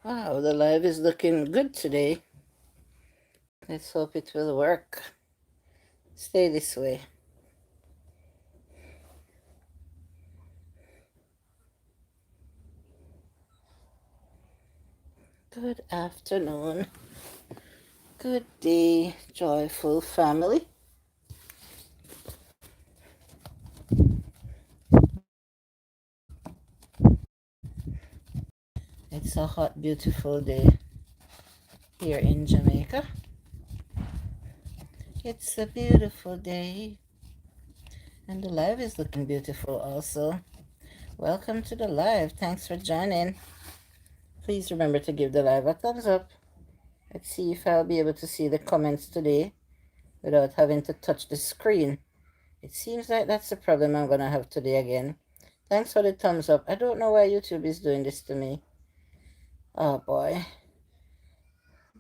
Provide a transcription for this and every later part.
Wow, the live is looking good today. Let's hope it will work. Stay this way. Good afternoon. Good day, joyful family. It's a hot, beautiful day here in Jamaica. It's a beautiful day. And the live is looking beautiful also. Welcome to the live. Thanks for joining. Please remember to give the live a thumbs up. Let's see if I'll be able to see the comments today without having to touch the screen. It seems like that's the problem I'm going to have today again. Thanks for the thumbs up. I don't know why YouTube is doing this to me. Oh boy.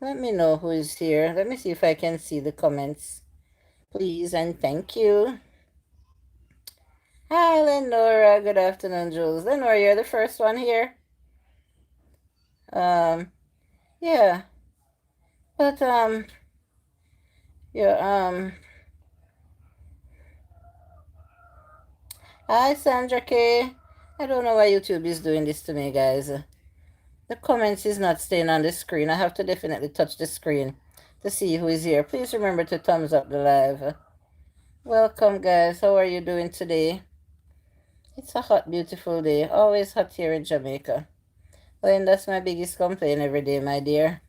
Let me know who is here. Let me see if I can see the comments. Please and thank you. Hi, Lenora. Good afternoon, Jules. Lenora, you're the first one here. Um, yeah. But, yeah, hi, Sandra K. I don't know why YouTube is doing this to me, guys. The comments is not staying on the screen. I have to definitely touch the screen to see who is here. Please remember to thumbs up the live. Welcome, guys. How are you doing today? It's a hot, beautiful day. Always hot here in Jamaica. Well, and that's my biggest complaint every day, my dear.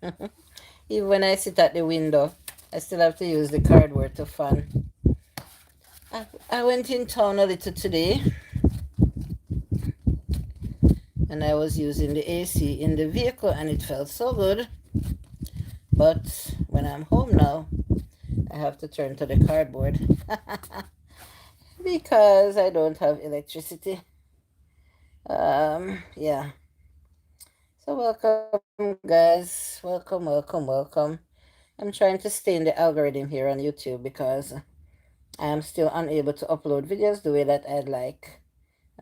Even when I sit at the window, I still have to use the cardboard to fan. I went in town a little today, and I was using the AC in the vehicle, and it felt so good. But when I'm home now, I have to turn to the cardboard because I don't have electricity. Yeah. So welcome, guys. Welcome, welcome, welcome. I'm trying to stay in the algorithm here on YouTube because I am still unable to upload videos the way that I'd like.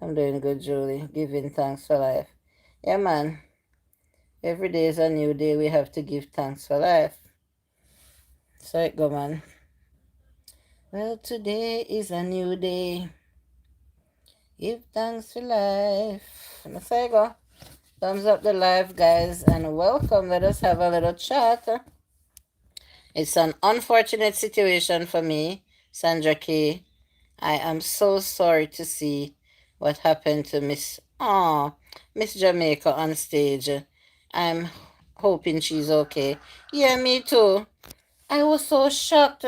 I'm doing good, Julie. Giving thanks for life. Yeah, man. Every day is a new day. We have to give thanks for life. So it go, man. Well, today is a new day. Give thanks for life. And so you go. Thumbs up the live, guys, and welcome. Let us have a little chat. It's an unfortunate situation for me, Sandra K. I am so sorry to see what happened to Miss Jamaica on stage. I'm hoping she's okay. Yeah, me too. I was so shocked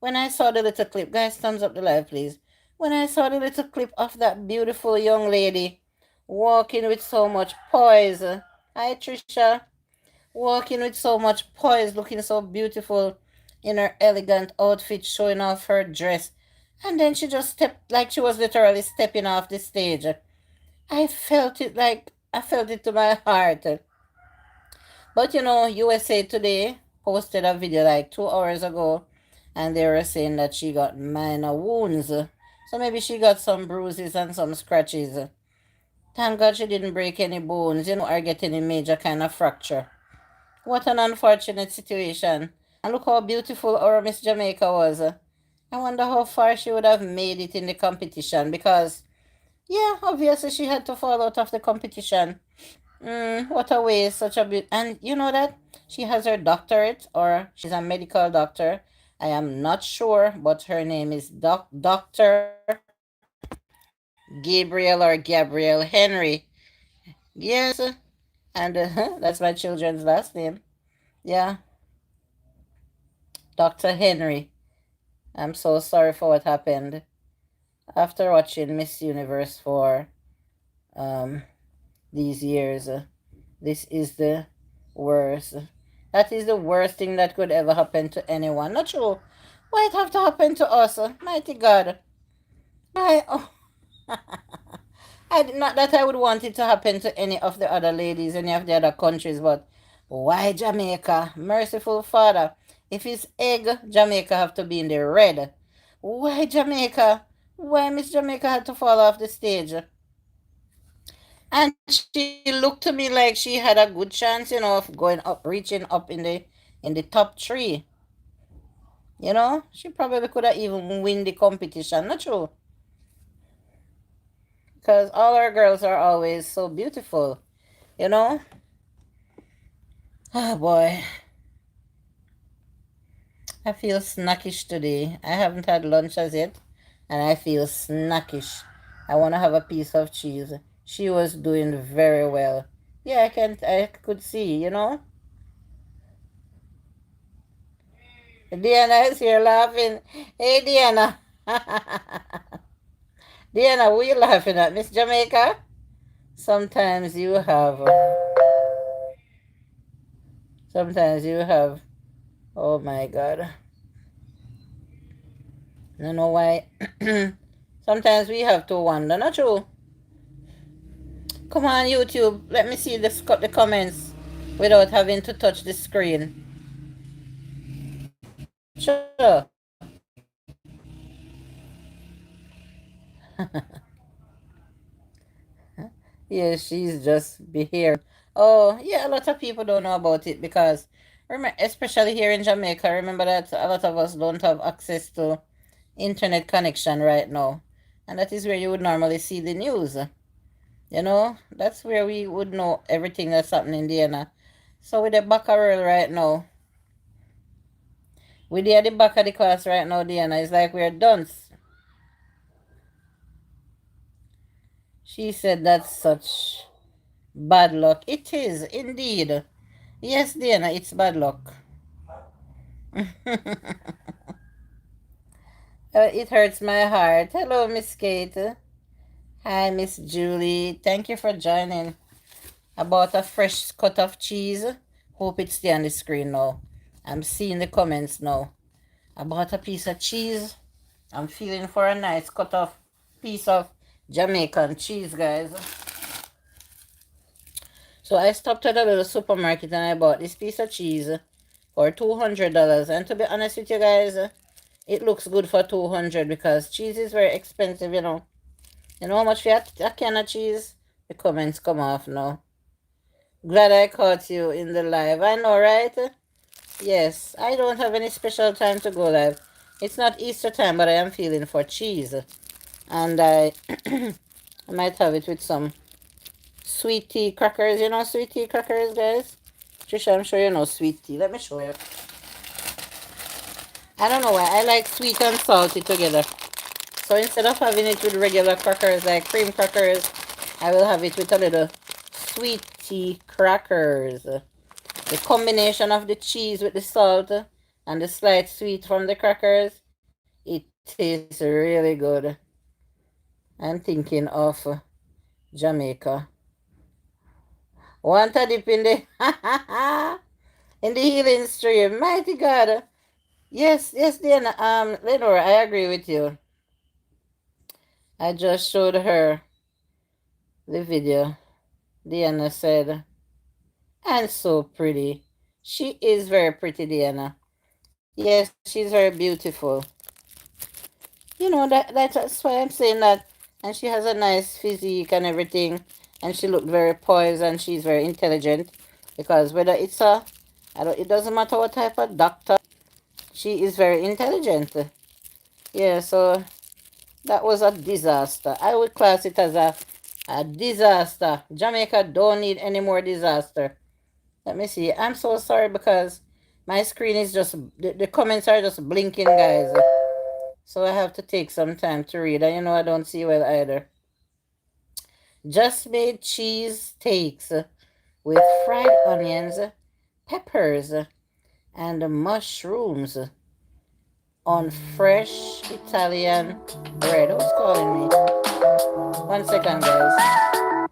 when I saw the little clip. Guys, thumbs up the live, please. When I saw the little clip of that beautiful young lady walking with so much poise. Hi, Trisha. Walking with so much poise, looking so beautiful in her elegant outfit, showing off her dress. And then she just stepped like she was literally stepping off the stage. I felt it to my heart. But USA Today posted a video like 2 hours ago, and they were saying that she got minor wounds. So maybe she got some bruises and some scratches. Thank God she didn't break any bones, or get any major kind of fracture. What an unfortunate situation. And look how beautiful our Miss Jamaica was. I wonder how far she would have made it in the competition because, yeah, obviously she had to fall out of the competition. What a waste, such a bit. And you know that she has her doctorate or she's a medical doctor. I am not sure, but her name is Dr. Gabriel or Gabriel Henry. Yes, and that's my children's last name. Yeah, Dr. Henry. I'm so sorry for what happened. After watching Miss Universe for um, these years, this is the worst. That is the worst thing that could ever happen to anyone. Not true. Why it have to happen to us? Mighty God. Why? Oh. Not that I would want it to happen to any of the other ladies, any of the other countries, but why Jamaica? Merciful Father. If it's egg, Jamaica have to be in the red. Why Jamaica? Why Miss Jamaica had to fall off the stage? And she looked to me like she had a good chance, of going up, reaching up in the top three. She probably could have even win the competition. Not true, because all our girls are always so beautiful. You know. Oh boy, I feel snackish today. I haven't had lunch as yet, and I feel snackish. I want to have a piece of cheese. She was doing very well. Yeah, I could see. Diana is here laughing. Hey, Diana. Diana, who you laughing at? Miss Jamaica? Sometimes you have. Sometimes you have. Oh my God. I don't know why. Sometimes we have to wonder. Not true. Come on, YouTube. Let me see the comments without having to touch the screen. Sure. Yeah, she's just behaving. Oh, yeah, a lot of people don't know about it because, especially here in Jamaica, remember that a lot of us don't have access to internet connection right now. And that is where you would normally see the news. That's where we would know everything that's happening there. Now. So with the Baccarel right now, we are at the back of the class right now, Diana. It's like we're done. She said that's such bad luck. It is indeed. Yes, Diana, it's bad luck. It hurts my heart. Hello, Miss Kate. Hi, Miss Julie. Thank you for joining. I bought a fresh cut of cheese. Hope it's there on the screen now. I'm seeing the comments now. I bought a piece of cheese. I'm feeling for a nice cut off piece of Jamaican cheese, guys. So I stopped at a little supermarket and I bought this piece of cheese for $200. And to be honest with you guys, it looks good for 200 because cheese is very expensive, you know. You know how much for a can of cheese? The comments come off now. Glad I caught you in the live. I know, right? Yes, I don't have any special time to go live. It's not Easter time, but I am feeling for cheese. And I I might have it with some sweet tea crackers. You know sweet tea crackers, guys? Trisha, I'm sure you know sweet tea. Let me show you. I don't know why. I like sweet and salty together. So instead of having it with regular crackers like cream crackers, I will have it with a little sweet tea crackers. The combination of the cheese with the salt and the slight sweet from the crackers, it tastes really good. I'm thinking of Jamaica. Want a dip in the in the healing stream. Mighty God. Yes, yes, Diana. Lenore, I agree with you. I just showed her the video. Diana said, and so pretty. She is very pretty, Diana. Yes, she's very beautiful. That's why I'm saying that. And she has a nice physique and everything. And she looked very poised and she's very intelligent. Because whether it doesn't matter what type of doctor, she is very intelligent. Yeah, so that was a disaster. I would class it as a disaster. Jamaica don't need any more disaster. Let me see. I'm so sorry because my screen is the comments are just blinking, guys. So I have to take some time to read. And I don't see well either. Just made cheese steaks with fried onions, peppers, and mushrooms on fresh Italian bread. Who's calling me? 1 second, guys.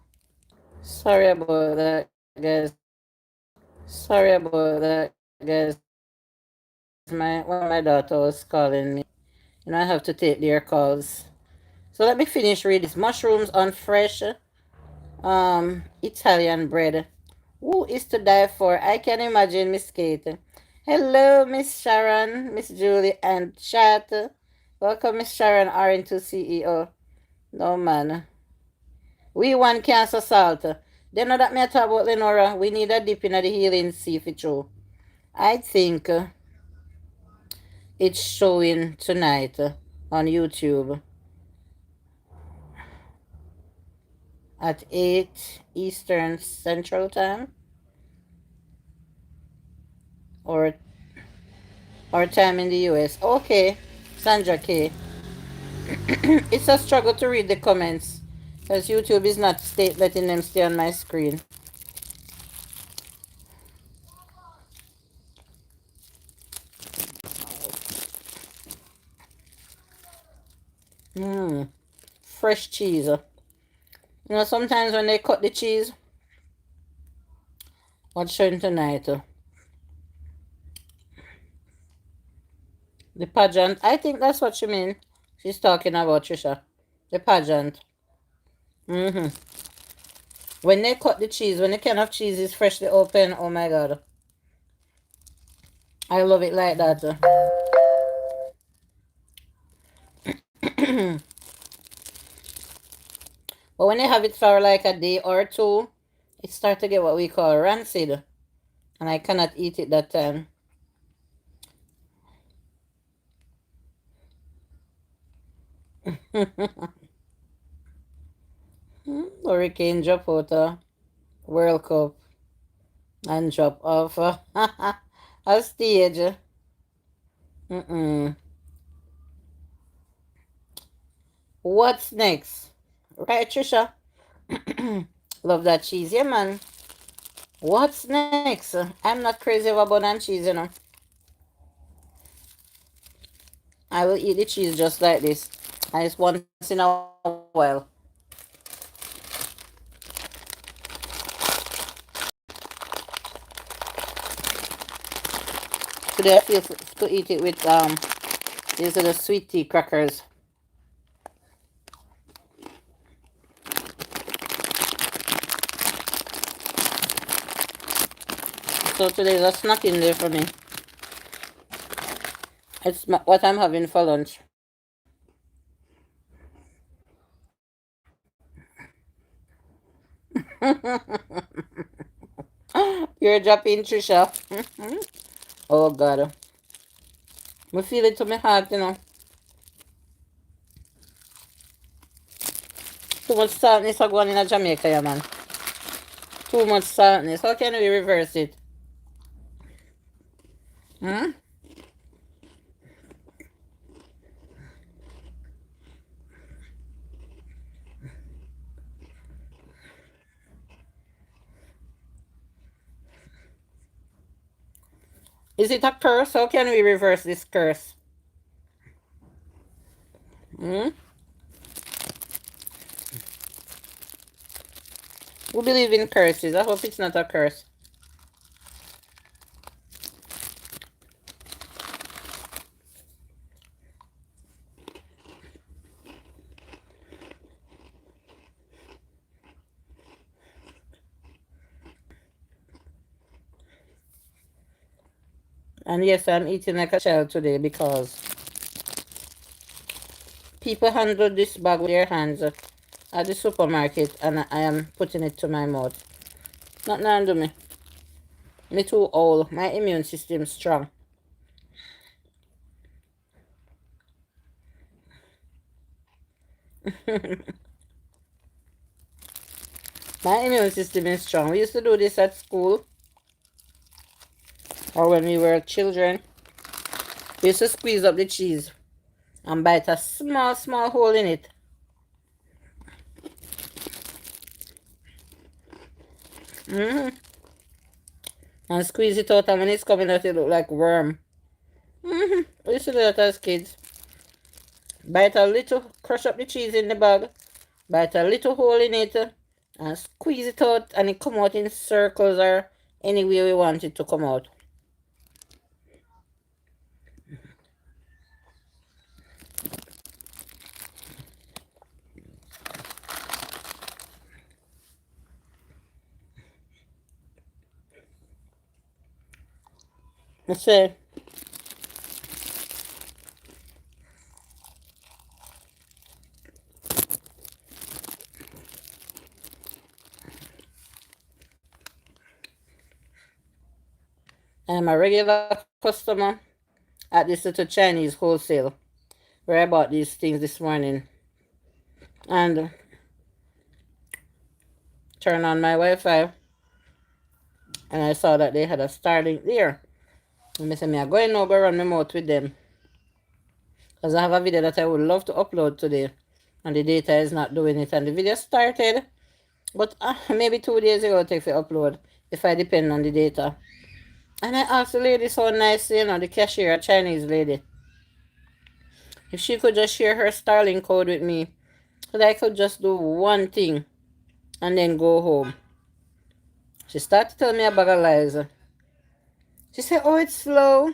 Sorry about that, guys. Sorry about that, guys. My one of my daughter was calling me. I have to take their calls. So let me finish reading this. Mushrooms on fresh Italian bread. Who is to die for? I can imagine, Miss Kate. Hello, Miss Sharon, Miss Julie, and chat. Welcome, Miss Sharon, RN2 CEO. No man. We want cancer salt. They know that me talk about Lenora. We need a dip in the healing sea for true. I think it's showing tonight on YouTube at 8 Eastern Central Time or time in the US. Okay, Sandra K. It's a struggle to read the comments because YouTube is not letting them stay on my screen. Mmm, fresh cheese. You know, sometimes when they cut the cheese, what's showing tonight? The pageant. I think that's what she mean. She's talking about Trisha. The pageant. Mm-hmm. When they cut the cheese, when the can of cheese is freshly open, oh my god. I love it like that. But when they have it for like a day or two, it starts to get what we call rancid. And I cannot eat it that time. Hurricane drop out World Cup and drop off a stage. Mm-mm. What's next? Right, Trisha? Love that cheese. Yeah, man. What's next? I'm not crazy about bun and cheese, you know. I will eat the cheese just like this. And it's once in a while. Today I feel to eat it with these are the sweet tea crackers. So today's a snack in there for me. It's what I'm having for lunch. You're dropping Trisha. Oh God. I feel it to my heart, you know. Too much saltness are going in Jamaica, yeah, man. Too much saltness. How can we reverse it? Hmm? Is it a curse? How can we reverse this curse? Hmm? We believe in curses. I hope it's not a curse. And yes, I'm eating like a child today because people handle this bag with their hands at the supermarket and I am putting it to my mouth. Nothing under me. Me too old. My immune system strong. My immune system is strong. We used to do this at school or when we were children. We used to squeeze up the cheese and bite a small hole in it. Mm-hmm. And squeeze it out, and when it's coming out, it look like worm. Mm-hmm. We used to do that as kids. Bite a little, crush up the cheese in the bag, bite a little hole in it, and squeeze it out, and it come out in circles or any way we want it to come out. I say, I'm a regular customer at this little Chinese wholesale where I bought these things this morning. And turn on my Wi-Fi, and I saw that they had a Starlink there. And I said, I'm going over run my mouth with them. Because I have a video that I would love to upload today. And the data is not doing it. And the video started, but maybe 2 days ago it takes to upload if I depend on the data. And I asked the lady so nicely, the cashier, a Chinese lady, if she could just share her Starlink code with me. Because I could just do one thing and then go home. She started to tell me a bag of lies. She said, oh, it's slow.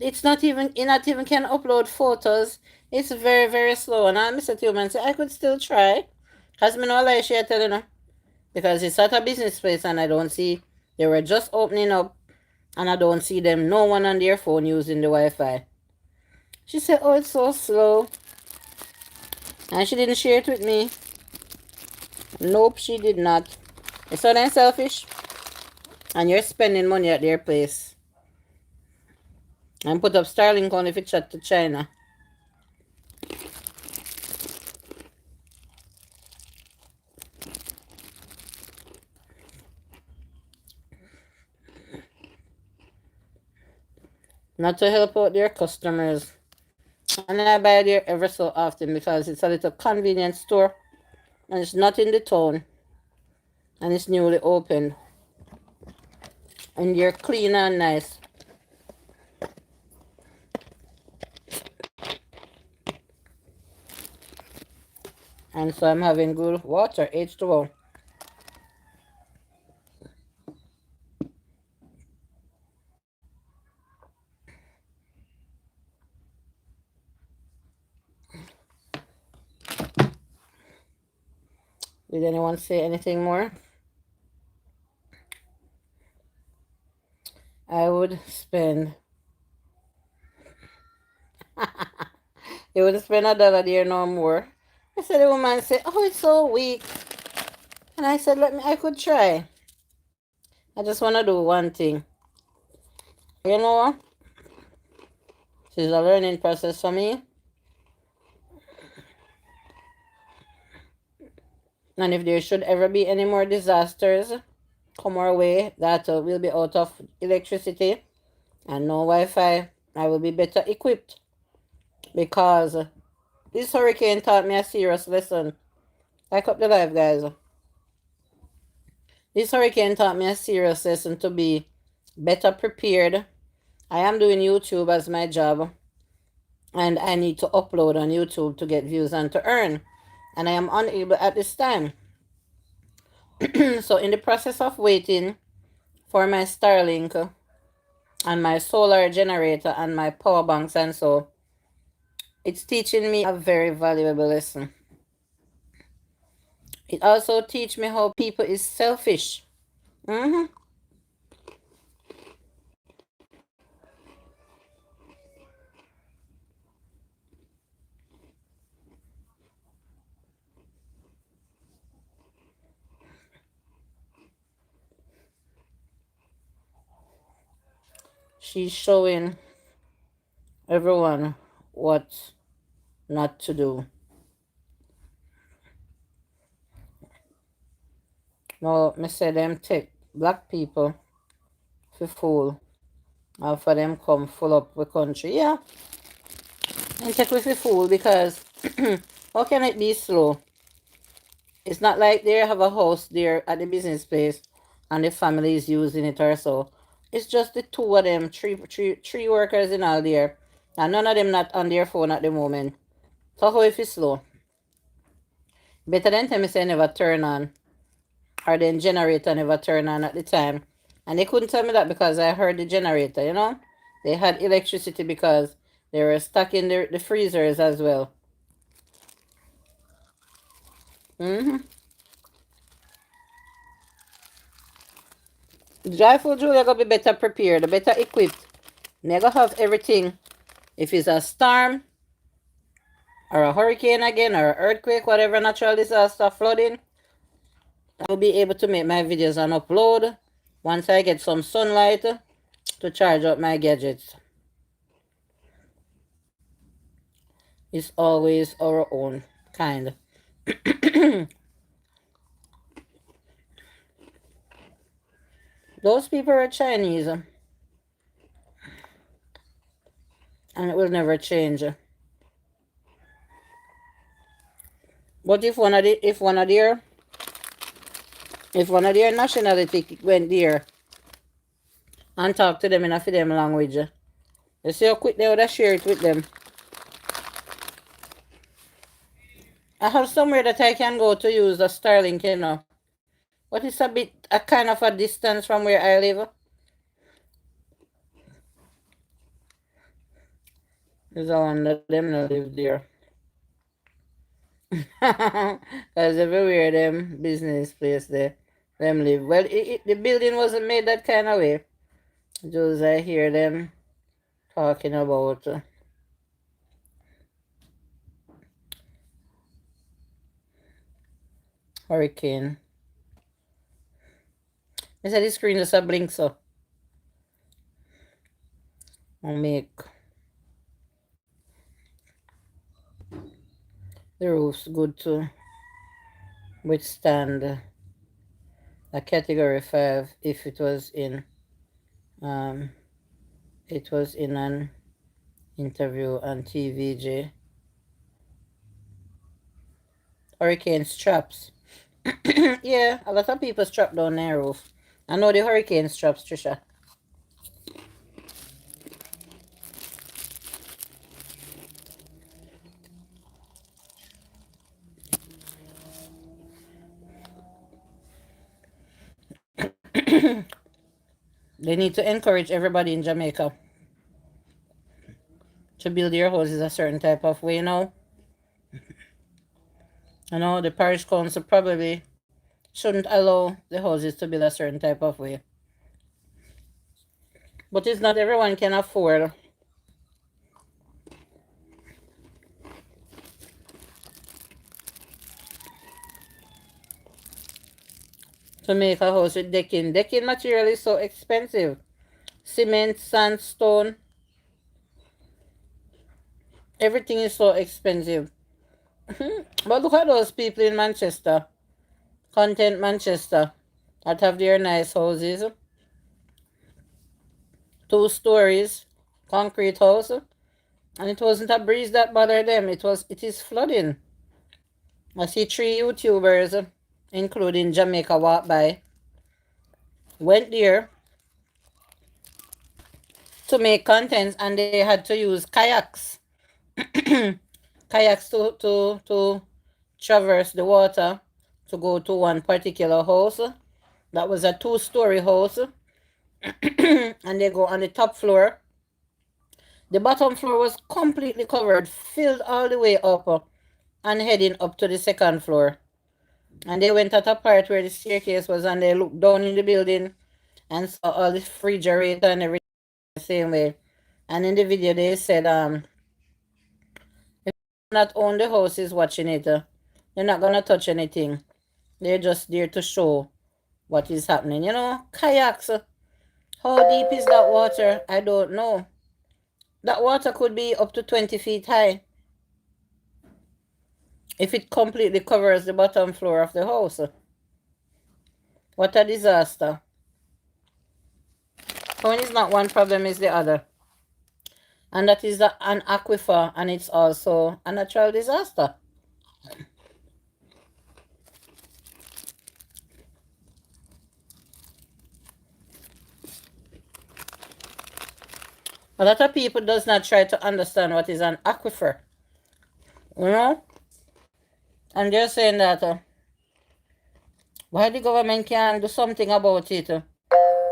It's not even, you not even can upload photos. It's very, very slow. And I said to you, man, say, I could still try. Because me no lie, she telling her. Because it's at a business place and I don't see, they were just opening up and I don't see them, no one on their phone using the Wi-Fi. She said, oh, it's so slow. And she didn't share it with me. Nope, she did not. It's so damn selfish. And you're spending money at their place. And put up Starlink on if you chat to China. Not to help out their customers. And I buy there ever so often because it's a little convenience store. And it's not in the town. And it's newly opened. And you're clean and nice. And so I'm having good water, H2O. Did anyone say anything more? I would spend you would spend $1 there no more. I said the woman said, oh, it's so weak. And I said, I could try. I just wanna do one thing. You know, this is a learning process for me. And if there should ever be any more disasters come our way that will be out of electricity and no Wi-Fi, I will be better equipped. Because this hurricane taught me a serious lesson. Back up the live, guys. This hurricane taught me a serious lesson to be better prepared. I am doing YouTube as my job. And I need to upload on YouTube to get views and to earn. And I am unable at this time. So in the process of waiting for my Starlink and my solar generator and my power banks and so, it's teaching me a very valuable lesson. It also teaches me how people is selfish. She's showing everyone what not to do. Now, me say them take black people for fool. And for them come full up the country. Yeah. And take with the fool because how can it be slow? It's not like they have a house there at the business place and the family is using it or so. It's just the two of them, three workers in all there. And none of them not on their phone at the moment. So how if it's slow? Better than tell me say never turn on. Or then generator never turn on at the time. And they couldn't tell me that because I heard the generator, you know? They had electricity because they were stuck in the freezers as well. Joyful Julia gotta be better prepared, better equipped. Never have everything. If it's a storm or a hurricane again or an earthquake, whatever natural disaster, flooding, I'll be able to make my videos and upload once I get some sunlight to charge up my gadgets. It's always our own kind. Those people are Chinese, and it will never change. But if one of their nationality went there and talk to them in a for them language, you see how quick they would share it with them. I have somewhere that I can go to use the Starlink, but it's a kind of a distance from where I live. There's a one of them that live there. Because everywhere them business place there, them live. Well, the building wasn't made that kind of way. Just I hear them talking about hurricane. I said the screen just a blink so. I'll make the roofs good to withstand a category 5 if it was in an interview on TVJ. Hurricane straps. Yeah, a lot of people strap down their roof. I know the hurricane straps, Trisha. They need to encourage everybody in Jamaica to build their houses a certain type of way, the parish council probably shouldn't allow the houses to build a certain type of way. But it's not everyone can afford to make a house with decking. Decking material is so expensive. Cement, sandstone, everything is so expensive. But look at those people in Manchester, Content Manchester, that have their nice houses. 2 stories, concrete house. And it wasn't a breeze that bothered them. It is flooding. I see 3 YouTubers, including Jamaica, walk by. Went there to make contents and they had to use kayaks. Kayaks to traverse the water to go to one particular house. That was a 2-story house. And they go on the top floor. The bottom floor was completely covered, filled all the way up and heading up to the 2nd floor. And they went at a part where the staircase was and they looked down in the building and saw all the refrigerator and everything the same way. And in the video they said, if you not own the house is watching it, they're not gonna touch anything. They're just there to show what is happening. Kayaks. How deep is that water? I don't know. That water could be up to 20 feet high if it completely covers the bottom floor of the house. What a disaster. When it's not one problem, is the other. And that is an aquifer, and it's also a natural disaster. A lot of people does not try to understand what is an aquifer. And they're saying that why the government can't do something about it.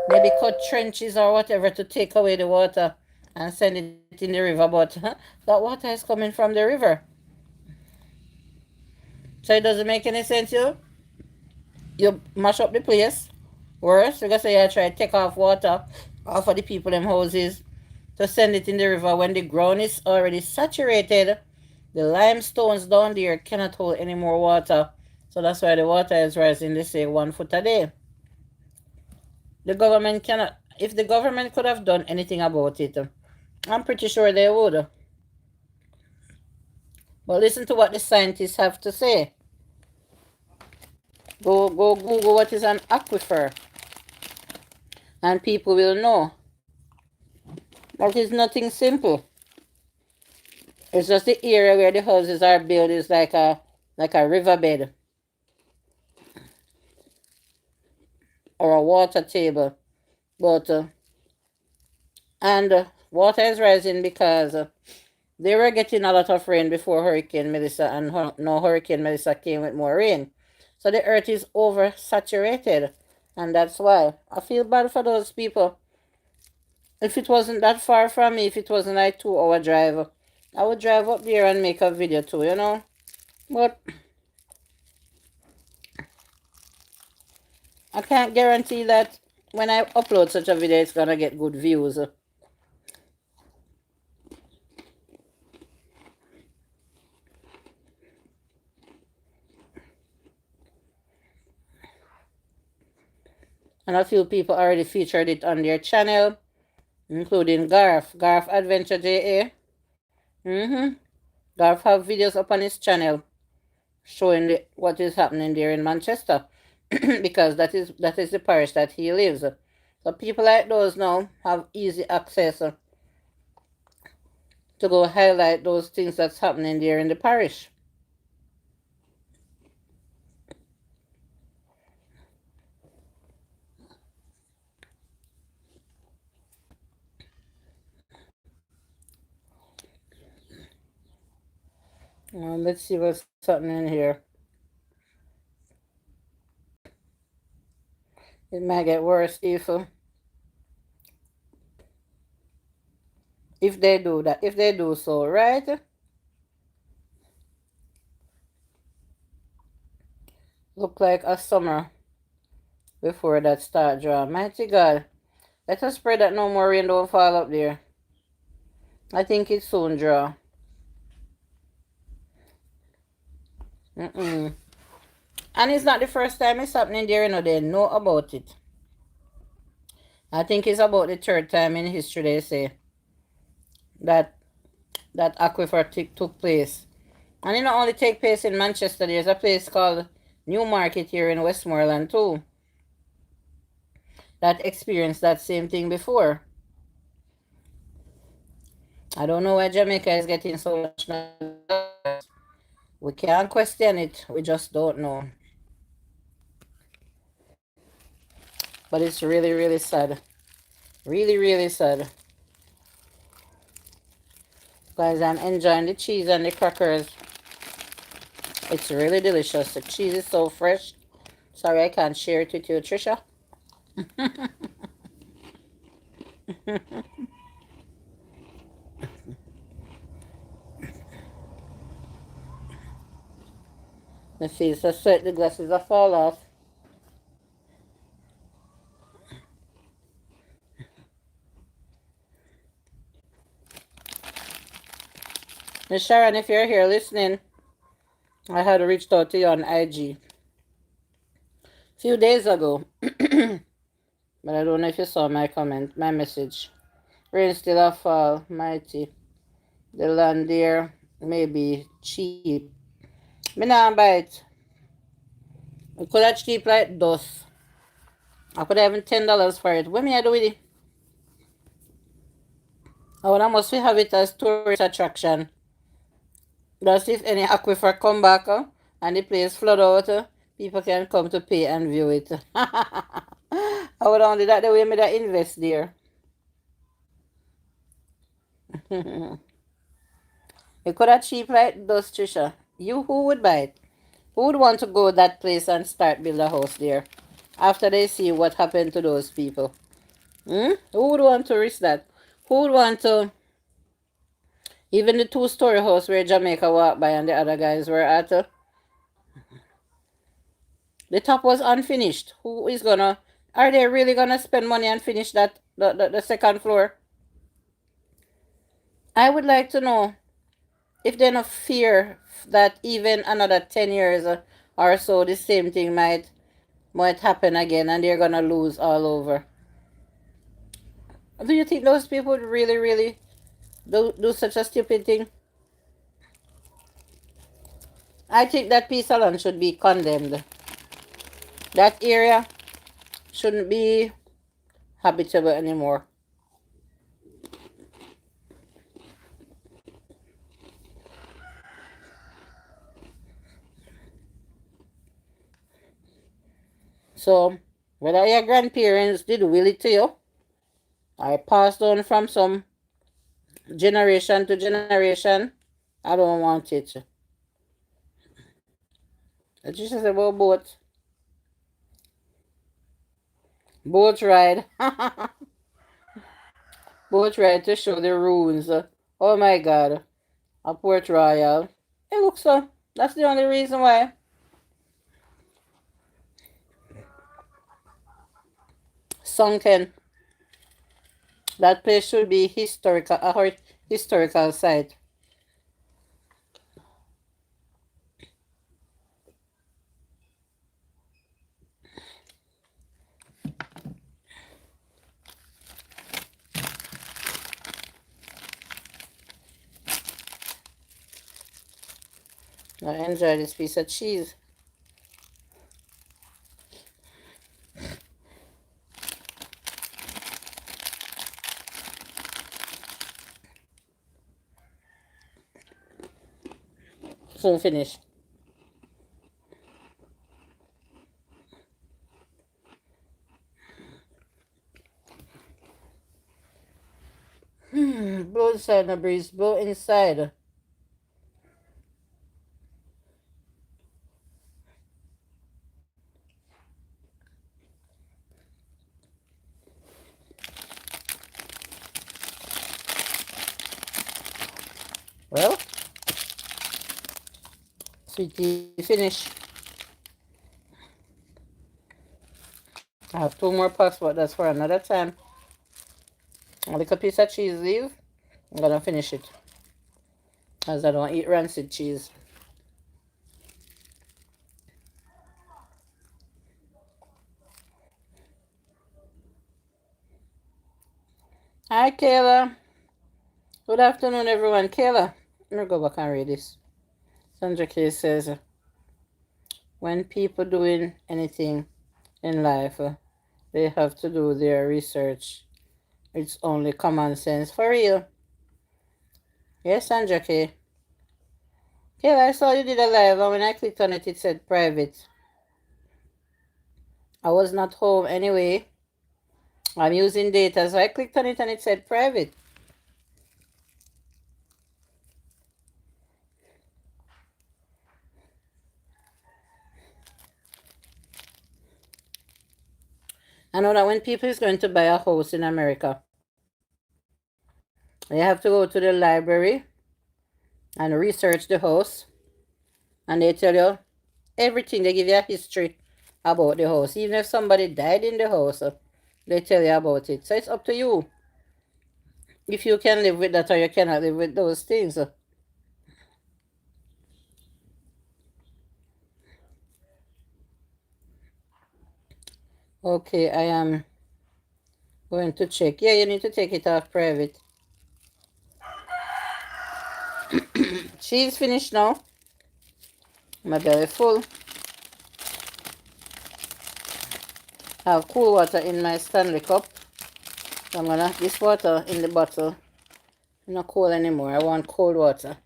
Maybe cut trenches or whatever to take away the water and send it in the river. But that water is coming from the river. So it doesn't make any sense, you mash up the place. Worse, because you try to take off water off of the people in houses to send it in the river when the ground is already saturated. The limestones down there cannot hold any more water. So that's why the water is rising, they say, 1 foot a day. The government cannot. If the government could have done anything about it, I'm pretty sure they would. But listen to what the scientists have to say. Go Google what is an aquifer, and people will know. That is nothing simple. It's just the area where the houses are built is like a riverbed or a water table. But and water is rising because they were getting a lot of rain before Hurricane Melissa, and no Hurricane Melissa came with more rain. So the earth is oversaturated, and that's why I feel bad for those people. If it wasn't that far from me, if it wasn't like 2 hour drive, I would drive up there and make a video too, you know. But I can't guarantee that when I upload such a video, it's gonna get good views. And a few people already featured it on their channel, including Garth Adventure JA. Garth have videos up on his channel showing what is happening there in Manchester, because that is the parish that he lives. So people like those now have easy access to go highlight those things that's happening there in the parish. Let's see what's happening here. It might get worse if they do that. If they do so, right? Look like a summer before that start draw. Mighty God, let us pray that no more rain don't fall up there. I think it soon draw. And it's not the first time it's happening there, you know. They know about it. I think it's about the third time in history they say that that aquifer took place. And it not only take place in Manchester, there's a place called Newmarket here in Westmoreland too that experienced that same thing before. I don't know why Jamaica is getting so much noise. We can't question it, we just don't know. But it's really, really sad. Really, really sad. Guys, I'm enjoying the cheese and the crackers. It's really delicious. The cheese is so fresh. Sorry I can't share it with you, Trisha. The face are sweat, the glasses are fall off. Miss Sharon, if you're here listening, I had reached out to you on IG a few days ago. But I don't know if you saw my comment, my message. Rain still a fall, mighty. The land there may be cheap. Me nah buy it. It could have cheap like dust. I could have even $10 for it. What me I do with it? I must have it as tourist attraction. Just if any aquifer come back and the place flood out, people can come to pay and view it. I would only that the way me that invest there. It could have cheap like those, Trisha. You who would buy it? Who would want to go that place and start build a house there after they see what happened to those people? Who would want to risk that? Who would want to? Even the two-story house where Jamaica walked by and the other guys were at, the top was unfinished. Who is gonna? Are they really gonna spend money and finish that the second floor? I would like to know if they no fear that even another 10 years or so, the same thing might happen again, and they're gonna lose all over. Do you think those people would really, really do such a stupid thing? I think that pea salon should be condemned. That area shouldn't be habitable anymore. So, whether your grandparents did will it to you, or passed on from some generation to generation, I don't want it. It's just about boat ride. Boat ride to show the ruins. Oh my god. A Port Royal. It looks so. That's the only reason why. Sunken. That place should be historical, a historical site. I enjoy this piece of cheese. Soon finish. Blow inside the breeze. Blow inside. Well, sweetie, finish. I have two more puffs, but that's for another time. A little piece of cheese leave. I'm gonna finish it. As I don't eat rancid cheese. Hi, Kayla. Good afternoon, everyone. Kayla, let me go back and read this. Sandra K says, when people doing anything in life, they have to do their research. It's only common sense. For real. Yes, Sandra K. Kayla, I saw you did a live, and when I clicked on it, it said private. I was not home anyway. I'm using data, so I clicked on it and it said private. I know that when people is going to buy a house in America, they have to go to the library and research the house, and they tell you everything. They give you a history about the house. Even if somebody died in the house, they tell you about it. So it's up to you if you can live with that or you cannot live with those things. Okay, I am going to check. Yeah, you need to take it off private. She's finished now. My belly full. I have cool water in my Stanley cup. I'm gonna this water in the bottle. Not cold anymore. I want cold water.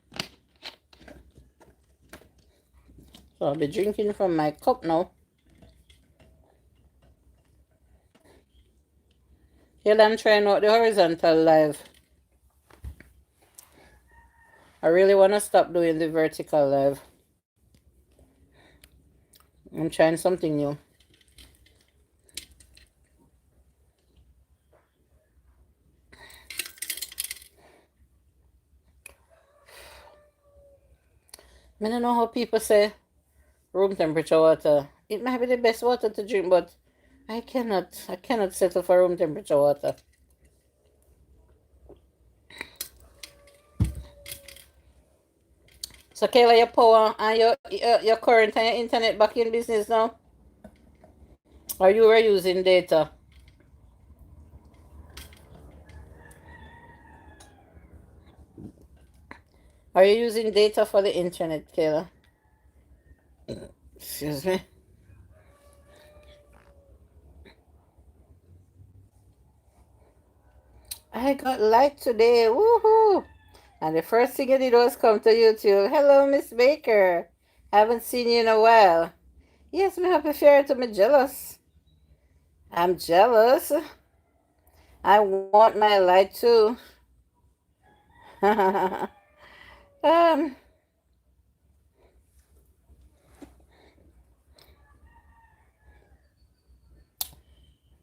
So I'll be drinking from my cup now. Here I'm trying out the horizontal live. I really want to stop doing the vertical live. I'm trying something new. I don't know how people say room temperature water. It might be the best water to drink, but I cannot settle for room temperature water. So Kayla, your power and your current and your internet back in business now? Or you were using data? Are you using data for the internet, Kayla? Excuse me. I got light today. Woohoo! And the first thing I did was come to YouTube. Hello, Miss Baker. Haven't seen you in a while. Yes, me happy fair to me jealous. I'm jealous. I want my light too. um,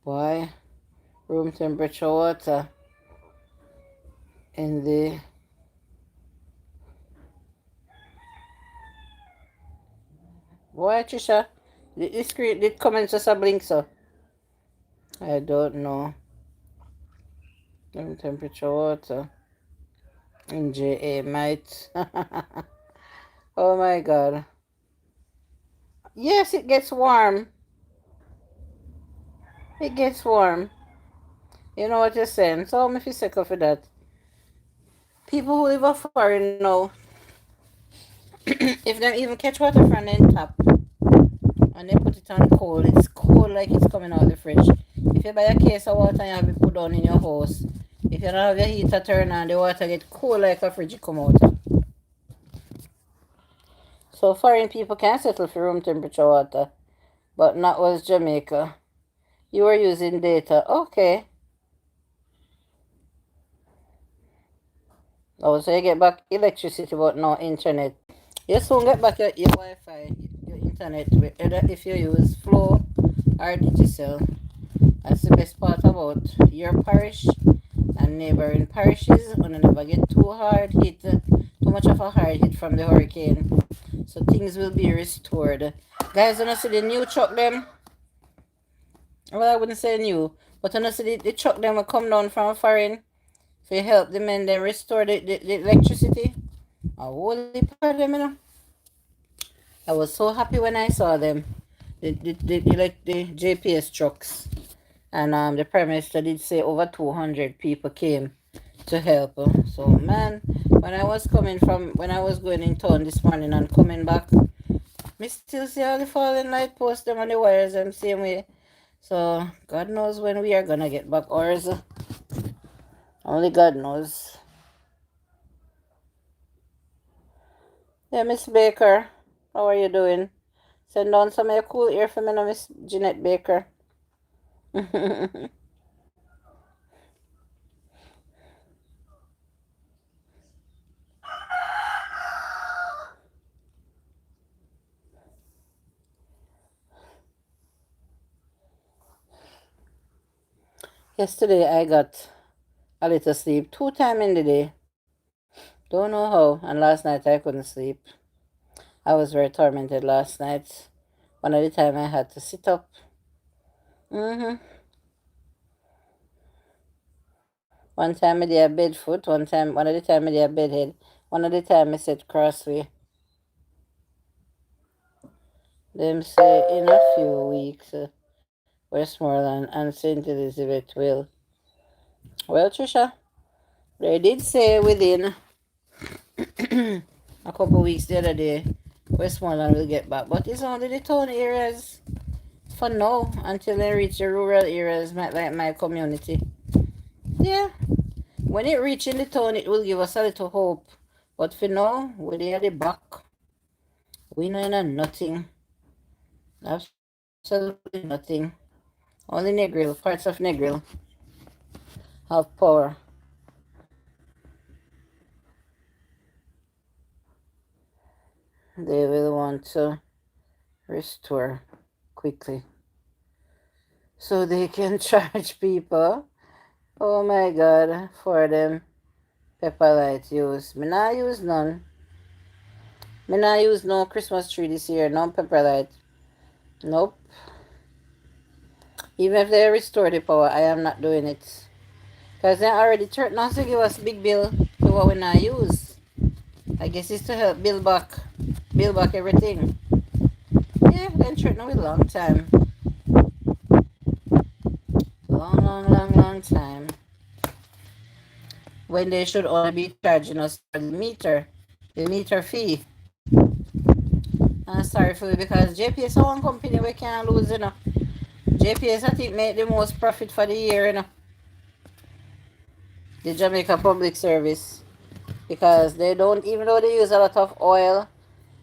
boy, room temperature water in the boy, Trisha. The screen did comment just a blink so. I don't know. Room temperature water in JA might. Oh my god. Yes, it gets warm. It gets warm. You know what you're saying. So I'm feel sick of that. People who live off foreign know if they even catch water from the tap and they put it on cold, it's cold like it's coming out of the fridge. If you buy a case of water and you have it put down in your house, if you don't have your heater turned on, the water get cold like a fridge come out. So foreign people can settle for room temperature water, but not was Jamaica. You were using data. Okay. Oh, so you get back electricity but no internet. You soon get back your Wi-Fi, your internet, whether if you use Flow or Digicel. That's the best part about your parish and neighboring parishes. And never get too much of a hard hit from the hurricane. So things will be restored. Guys, when I see the new truck them, well, I wouldn't say new, but when I see the truck them will come down from foreign, so you help the men then restore the electricity. A whole heap of them, you know. I was so happy when I saw them. The JPS trucks. And the Prime Minister did say over 200 people came to help. So man, when I was going in town this morning and coming back, me still see all the fallen light posts them on the wires them same way. So God knows when we are gonna get back ours. Only God knows. Yeah, Miss Baker, how are you doing? Send down some of your cool ear for me now, Miss Jeanette Baker. Yesterday I got a little sleep 2 times in the day. Don't know how. And last night I couldn't sleep. I was very tormented last night. One of the time I had to sit up. Mm-hmm. One time I did a bed foot. One of the time I did a bed head. One of the time I said crossway. Them say in a few weeks, Westmoreland and St. Elizabeth will. Well, Trisha, they did say within a couple weeks the other day, Westmoreland will get back. But it's only the town areas for now until they reach the rural areas like my community. Yeah. When it reaches the town, it will give us a little hope. But for now, we're at the back. We know nothing. Absolutely nothing. Only Negril, parts of Negril have power. They will want to restore quickly so they can charge people. Oh my God, for them pepper light use. Me not use none. Me not use no Christmas tree this year, no pepper light. Nope. Even if they restore the power, I am not doing it. Because they already threatened us to give us big bill for what we not use. I guess it's to help build back everything. Yeah, then threatened with a long time. Long time. When they should only be charging us for the meter. We meet our fee. I'm sorry for you because JPS is one company we can't lose, you know. JPS I think make the most profit for the year, you know. The Jamaica Public Service. Because they don't, even though they use a lot of oil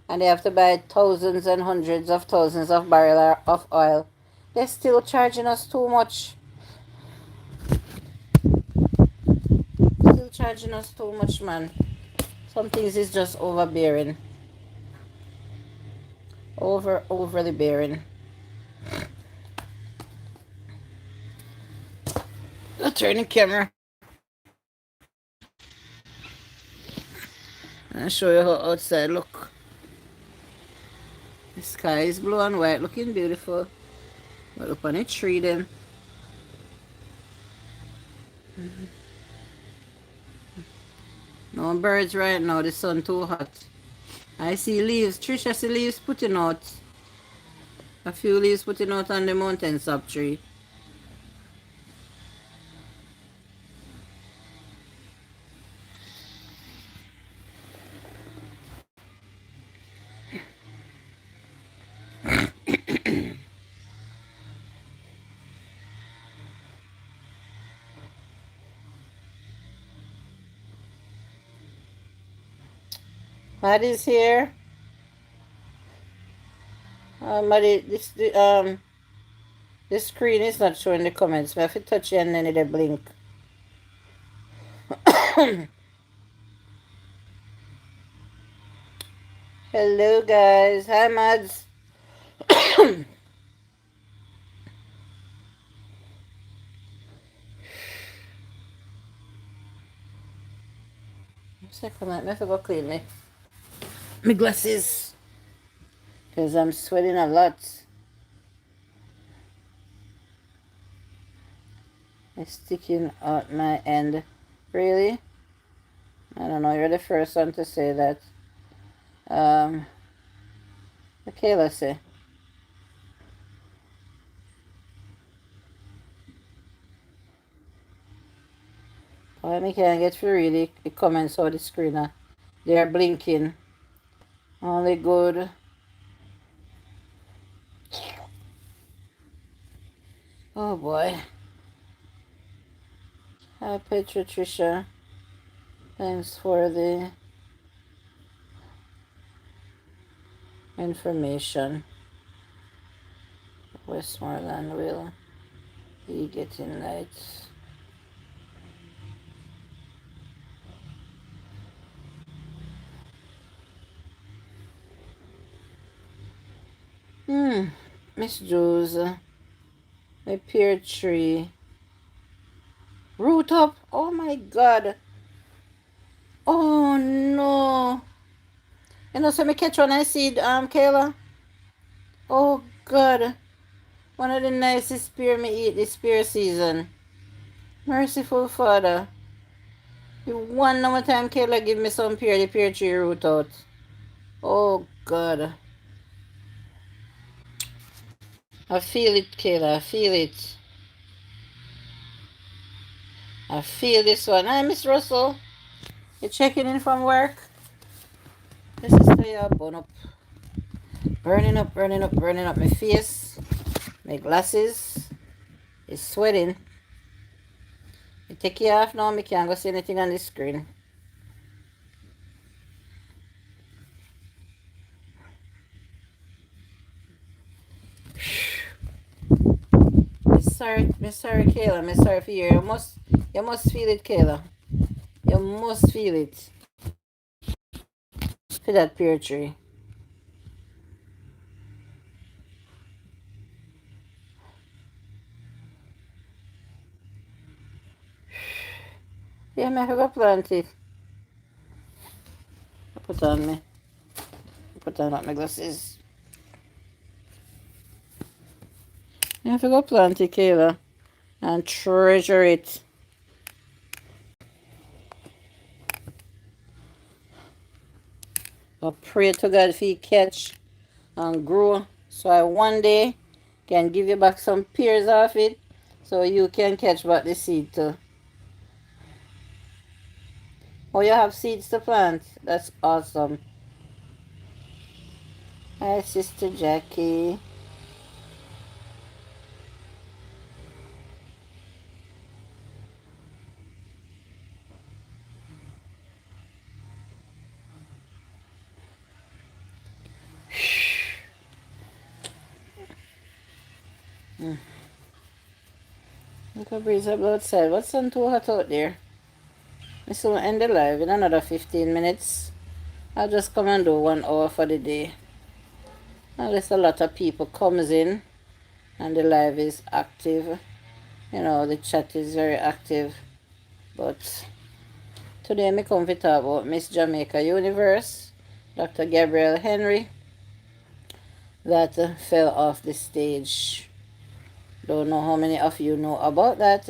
and they have to buy thousands and hundreds of thousands of barrels of oil, they're still charging us too much. Still charging us too much, man. Some things is just overbearing. Overly bearing. I'll turn the camera and show you how outside look. The sky is blue and white, looking beautiful. We're up on a tree then. No birds right now, the sun too hot. I see leaves. Trisha see leaves putting out. A few leaves putting out on the mountain sap tree. Maddie's here. Maddie, this screen is not showing the comments. I have to touch it and then it'll blink. Hello guys. Hi Mads. Second, I have to go clean my glasses. Because I'm sweating a lot. It's sticking out my end. Really? I don't know. You're the first one to say that. Okay, let's see. I can't get to read the comments on the screen. They are blinking. Only good. Oh boy. Hi Patricia. Thanks for the information. Westmoreland will be getting lights. Miss Jules. A pear tree. Root up. Oh my god. Oh no. You know, so me catch one I see Kayla. Oh god. One of the nicest spear me eat this spear season. Merciful Father. The one more time Kayla give me some pear, the pear tree root out. Oh god. I feel it, Kayla. I feel it. I feel this one. Hi, Miss Russell. You checking in from work? This is the burn up. Burning up, burning up, burning up my face. My glasses is sweating. I take it off now. I can't go see anything on the screen. Miss sorry, Kayla. Miss sorry for you. You must feel it, Kayla. You must feel it. For that pear tree. Yeah, I have to plant it. Put on my glasses. I have to go plant it, Kayla, and treasure it. I pray to God if He catch and grow, so I one day can give you back some pears off it, so you can catch back the seed too. Oh, you have seeds to plant. That's awesome. Hi, Sister Jackie. Mm. Look how breeze up outside. What's sun too hot out there? This will end the live in another 15 minutes. I'll just come and do 1 hour for the day. Unless a lot of people comes in and the live is active. You know, the chat is very active. But today me come to talk about Miss Jamaica Universe, Dr. Gabrielle Henry, that fell off the stage. Don't know how many of you know about that.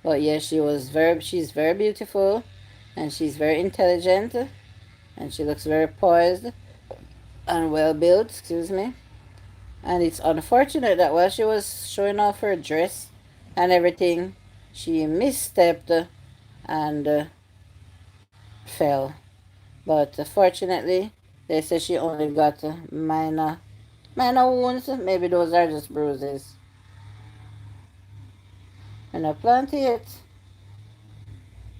But yeah, she's very beautiful and she's very intelligent and she looks very poised and well built, excuse me. And it's unfortunate that while she was showing off her dress and everything, she misstepped and fell. But fortunately, they say she only got minor wounds. Maybe those are just bruises. And I plant it.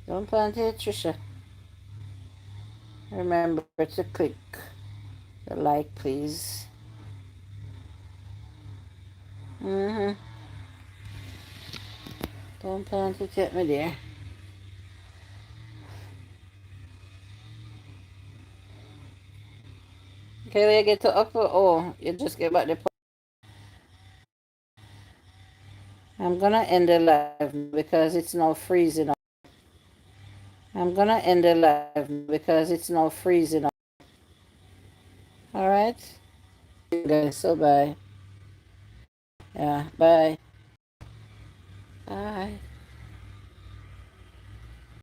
Don't plant it, Trisha. Remember to click the like, please. Mm-hmm. Don't plant it yet, my dear. Okay, when you get to upper, oh, you just get back the. I'm gonna end the live because it's now freezing. I'm gonna end the live because it's now freezing. All right, guys. So bye. Yeah, bye. Bye.